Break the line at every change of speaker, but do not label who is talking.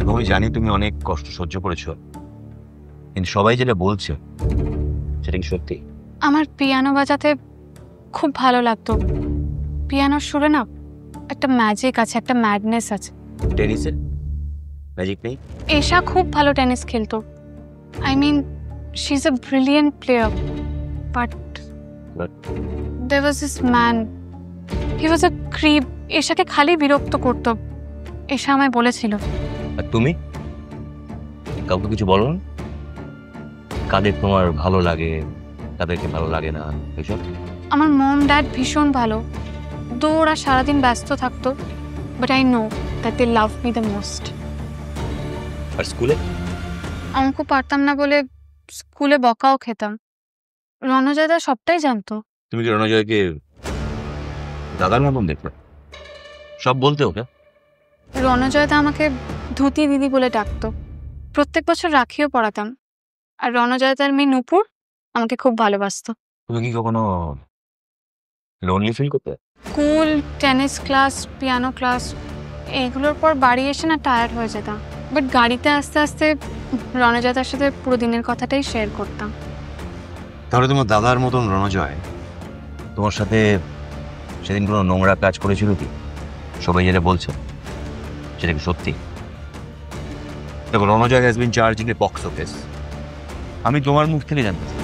দেখো আমি জানি তুমি অনেক কষ্ট সহ্য করেছো, কিন্তু সবাই যেটা বলছে সেটা কি সত্যি?
আমার পিয়ানো বাজাতে খুব ভালো লাগতো। পিয়ানোর সুরে না একটা ম্যাজিক আছে, একটা ম্যাডনেস আছে।
টেনিসে ম্যাজিক নেই?
এশা খুব ভালো টেনিস খেলতো। I mean she is a brilliant player, but
But
there was this man, he was a creep. এশাকে খালি বিরক্ত করতো। এশা আমায় বলেছিল।
আর তুমি কাউকে কিছু বলো না? কাদের তোমার ভালো লাগে, কাদেরকে ভালো লাগে না, এসব?
আমার মম ড্যাড ভীষণ ভালো, দো ওরা সারাদিন ব্যস্ত থাকতো, but I know that they love me the most.
আর স্কুলে?
অঙ্ক পারতাম না বলে স্কুলে বকাও খেতাম। রণজয়দা সবটাই জানতো।
তুমি কি রণজয়কে দাদার মতন দেখবে? সব বলতে ওকে?
রণজয়দা আমাকে ধুতি দিদি বলে ডাকতো। প্রত্যেক বছর রাখিও পরাতাম। আর রণজয়দার মেয়ে নূপুর আমাকে খুব ভালোবাসতো।
তুমি কি কখনো লোনলি ফিল করতে?
School, tennis class, piano class এগুলোর পর বাড়ি এসে না টায়ার্ড হয়ে যেতাম, বাট গাড়িতে আস্তে আস্তে রণজয়দার সাথে পুরো দিনের কথাটাই শেয়ার করতাম।
তাহলে তোমার দাদার মতন রণজয় তোমার সাথে সেদিন কোনো নোংরা কাজ করেছিল কি? সবাই যেটা বলছে সেটা কি সত্যি? দেখো, Ranajoy has been charge in a POCSO case. আমি তোমার মুখ থেকে জানতে চাই